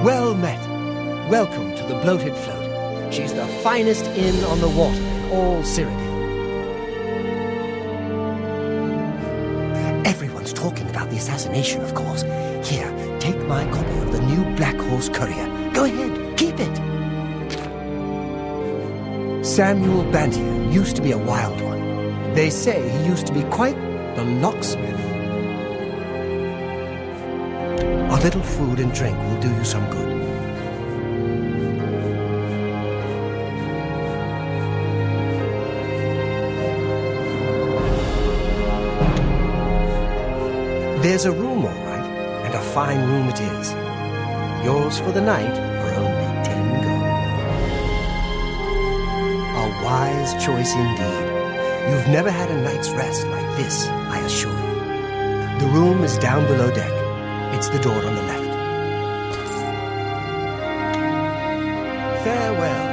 Well met. Welcome to the Bloated Float. She's the finest inn on the water in all Cyrodiil. Everyone's talking about the assassination, of course. Here, take my copy of the new Black Horse Courier. Go ahead, keep it. Samuel Bantian used to be a wild one. They say he used to be quite the locksmith. A little food and drink will do you some good. There's a room, all right, and a fine room it is. Yours for the night for only 10 gold. A wise choice indeed. You've never had a night's rest like this, I assure you. The room is down below deck. It's the door on the left. Farewell.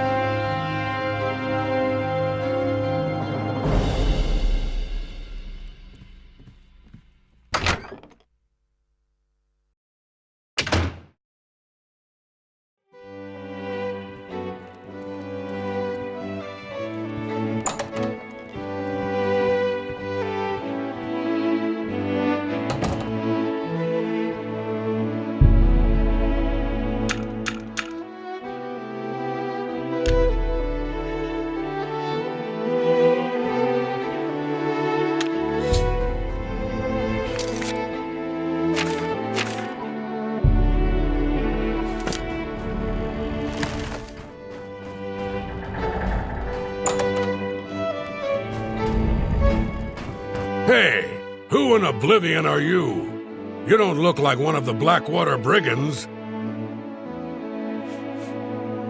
Hey, who in Oblivion are you? You don't look like one of the Blackwater Brigands.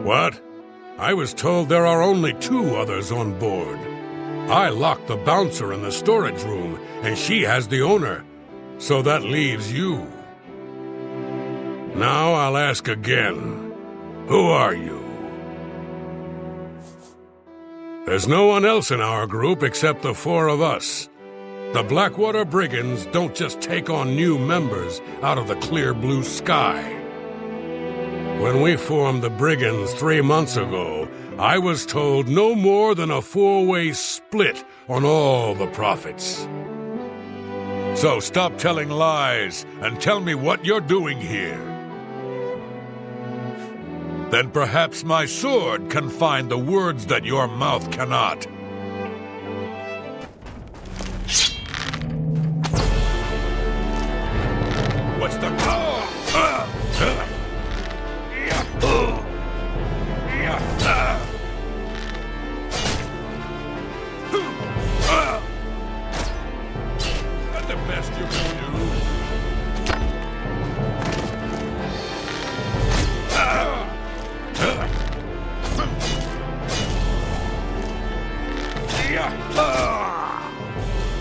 What? I was told there are only 2 others on board. I locked the bouncer in the storage room, and she has the owner. So that leaves you. Now I'll ask again. Who are you? There's no one else in our group except the 4 of us. The Blackwater Brigands don't just take on new members out of the clear blue sky. When we formed the Brigands 3 months ago, I was told no more than a 4-way split on all the profits. So stop telling lies and tell me what you're doing here. Then perhaps my sword can find the words that your mouth cannot. What's the... That's the best you can do.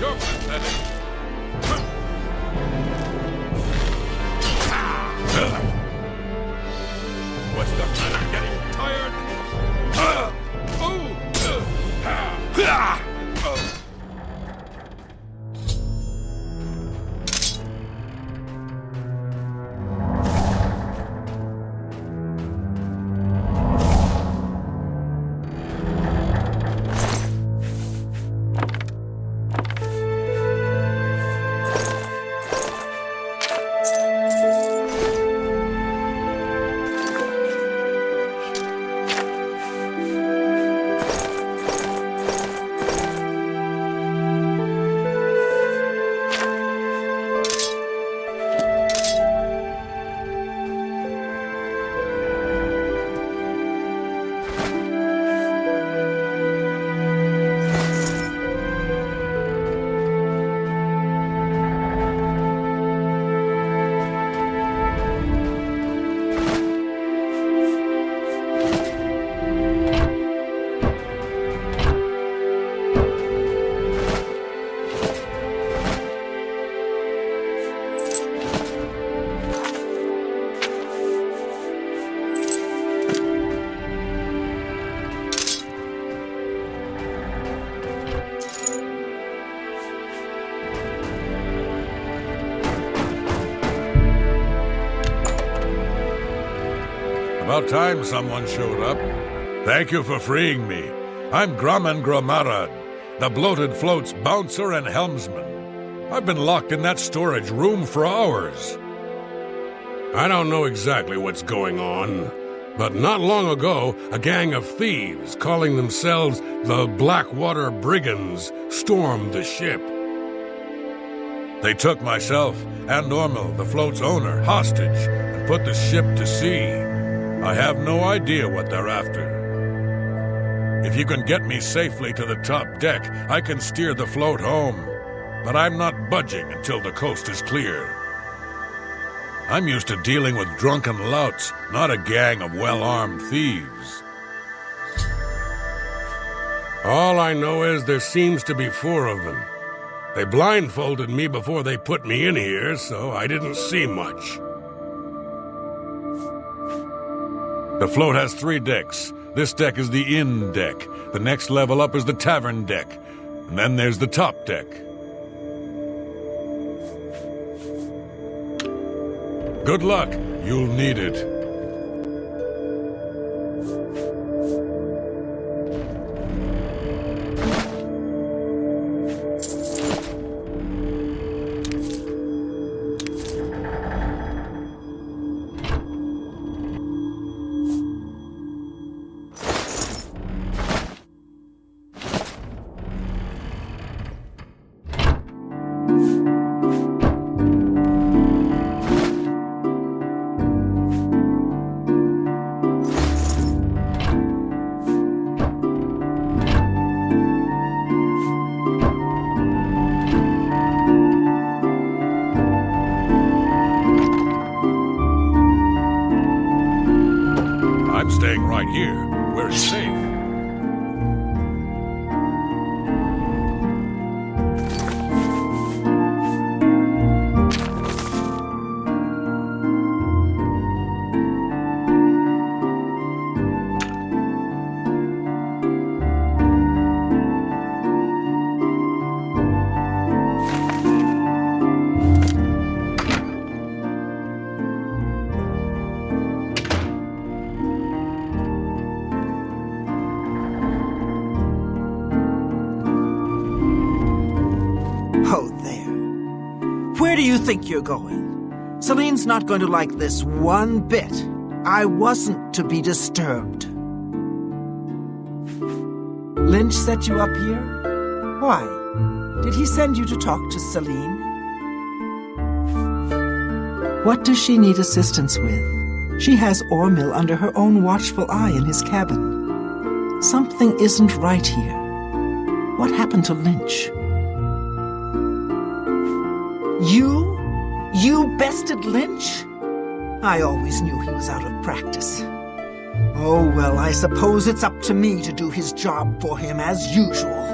You're pathetic. About time someone showed up. Thank you for freeing me. I'm Grumman Gromarad, the Bloated Float's bouncer and helmsman. I've been locked in that storage room for hours. I don't know exactly what's going on, but not long ago, a gang of thieves calling themselves the Blackwater Brigands stormed the ship. They took myself and Normal, the float's owner, hostage and put the ship to sea. I have no idea what they're after. If you can get me safely to the top deck, I can steer the float home. But I'm not budging until the coast is clear. I'm used to dealing with drunken louts, not a gang of well-armed thieves. All I know is there seems to be 4 of them. They blindfolded me before they put me in here, so I didn't see much. The float has 3 decks. This deck is the inn deck. The next level up is the tavern deck. And then there's the top deck. Good luck. You'll need it. I'm staying right here, where it's safe. Where do you think you're going? Celine's not going to like this one bit. I wasn't to be disturbed. Lynch set you up here? Why? Did he send you to talk to Celine? What does she need assistance with? She has Ormil under her own watchful eye in his cabin. Something isn't right here. What happened to Lynch? You bested Lynch? I always knew he was out of practice. Oh, well, I suppose it's up to me to do his job for him as usual.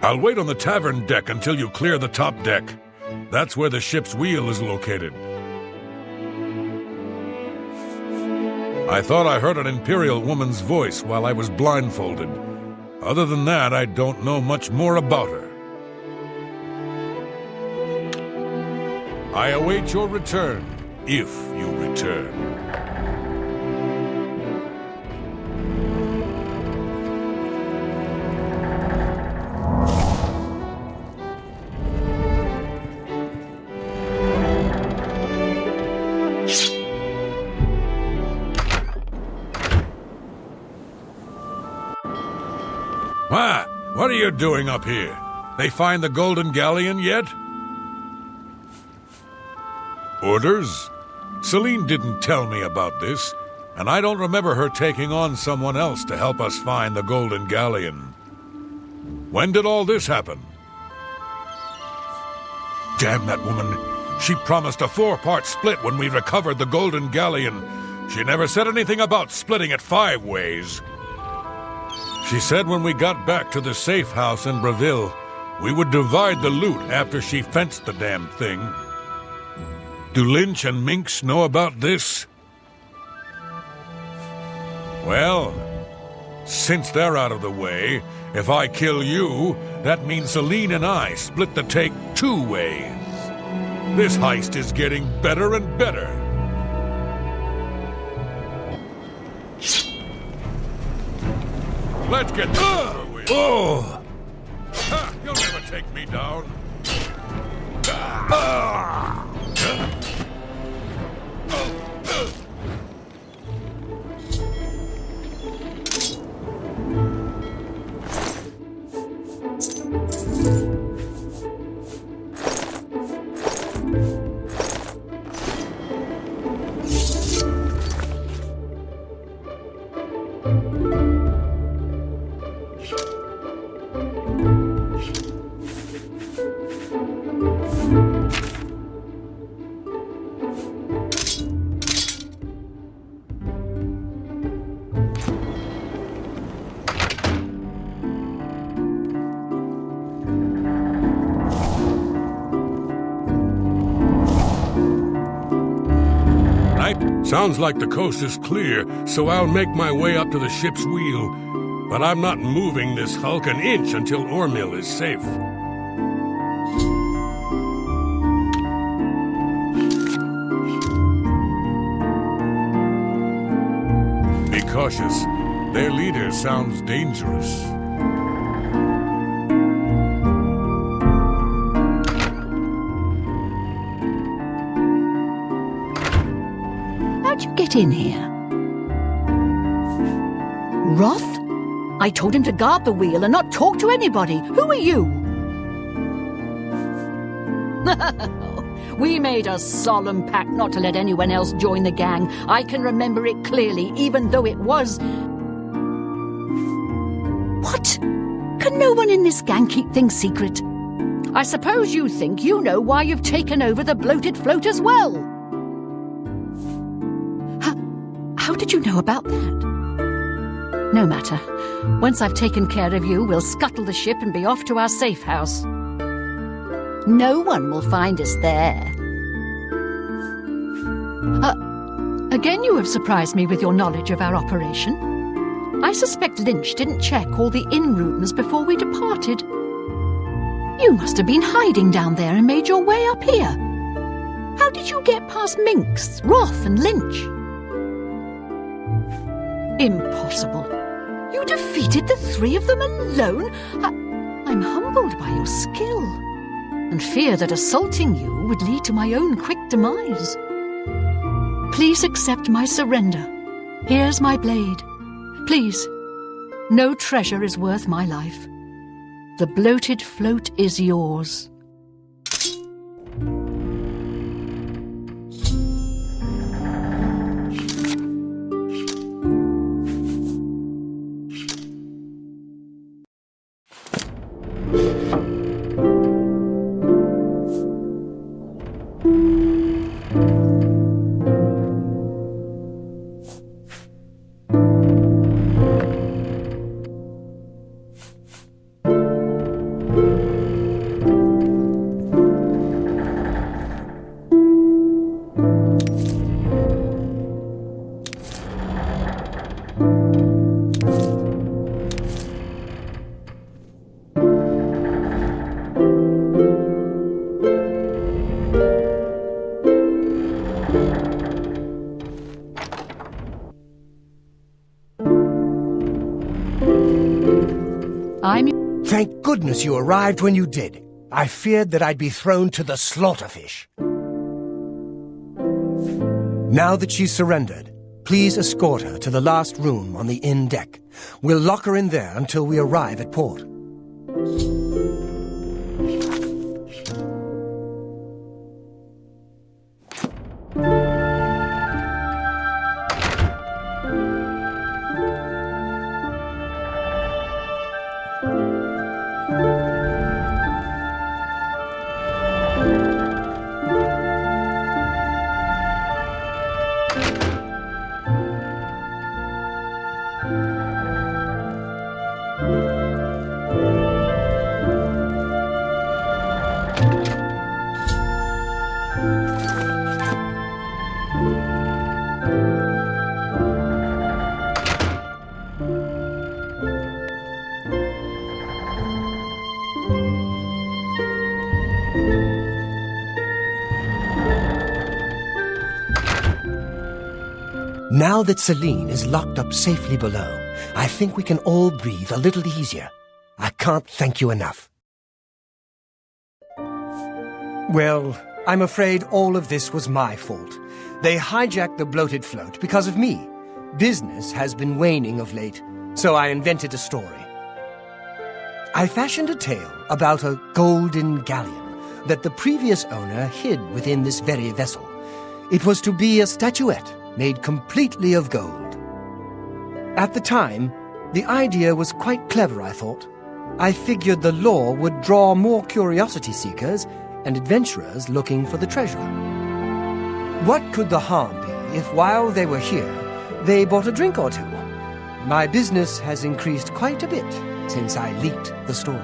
I'll wait on the tavern deck until you clear the top deck. That's where the ship's wheel is located. I thought I heard an Imperial woman's voice while I was blindfolded. Other than that, I don't know much more about her. I await your return, if you return. What are you doing up here? They find the Golden Galleon yet? Orders? Celine didn't tell me about this, and I don't remember her taking on someone else to help us find the Golden Galleon. When did all this happen? Damn that woman. She promised a 4-part split when we recovered the Golden Galleon. She never said anything about splitting it 5 ways. She said when we got back to the safe house in Breville, we would divide the loot after she fenced the damn thing. Do Lynch and Minx know about this? Well, since they're out of the way, if I kill you, that means Celine and I split the take 2 ways. This heist is getting better and better. Let's get this over with. Oh! Ha! You'll never take me down. Sounds like the coast is clear, so I'll make my way up to the ship's wheel. But I'm not moving this hulk an inch until Ormill is safe. Be cautious. Their leader sounds dangerous. How'd you get in here? Roth? I told him to guard the wheel and not talk to anybody. Who are you? We made a solemn pact not to let anyone else join the gang. I can remember it clearly, even though it was... What? Can no one in this gang keep things secret? I suppose you think you know why you've taken over the Bloated Float as well. How did you know about that? No matter. Once I've taken care of you, we'll scuttle the ship and be off to our safe house. No one will find us there. Again you have surprised me with your knowledge of our operation. I suspect Lynch didn't check all the inn rooms before we departed. You must have been hiding down there and made your way up here. How did you get past Minx, Roth and Lynch? Impossible. You defeated the 3 of them alone? I'm humbled by your skill, and fear that assaulting you would lead to my own quick demise. Please accept my surrender. Here's my blade. Please, no treasure is worth my life. The Bloated Float is yours. Thank goodness you arrived when you did. I feared that I'd be thrown to the slaughterfish. Now that she's surrendered, please escort her to the last room on the inn deck. We'll lock her in there until we arrive at port. Now that Celine is locked up safely below, I think we can all breathe a little easier. I can't thank you enough. Well, I'm afraid all of this was my fault. They hijacked the Bloated Float because of me. Business has been waning of late, so I invented a story. I fashioned a tale about a golden galleon that the previous owner hid within this very vessel. It was to be a statuette made completely of gold. At the time, the idea was quite clever, I thought. I figured the lore would draw more curiosity seekers and adventurers looking for the treasure. What could the harm be if while they were here, they bought a drink or two? My business has increased quite a bit since I leaked the story.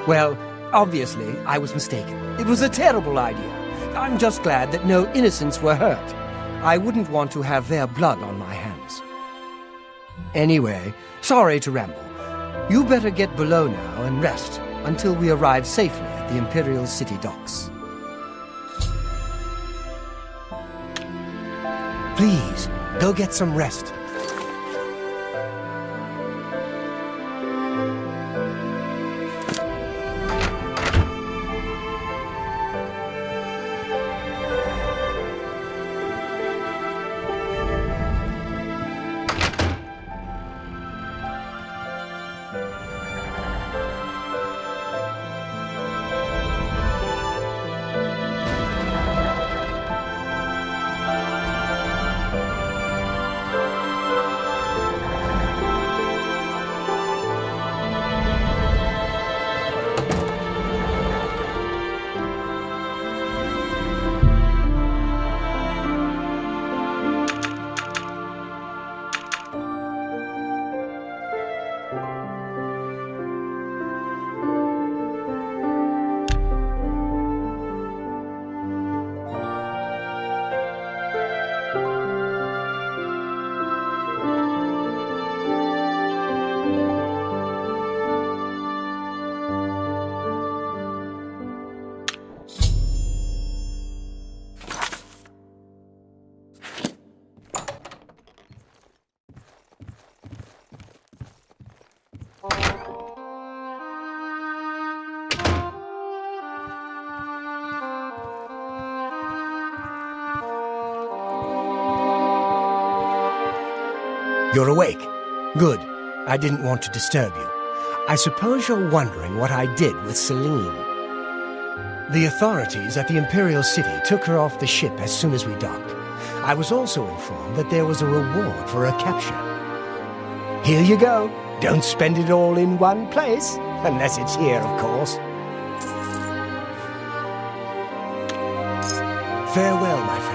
Well, obviously, I was mistaken. It was a terrible idea. I'm just glad that no innocents were hurt. I wouldn't want to have their blood on my hands. Anyway, sorry to ramble. You better get below now and rest until we arrive safely at the Imperial City docks. Please, go get some rest. You're awake. Good. I didn't want to disturb you. I suppose you're wondering what I did with Celine. The authorities at the Imperial City took her off the ship as soon as we docked. I was also informed that there was a reward for her capture. Here you go. Don't spend it all in one place, unless it's here, of course. Farewell, my friend.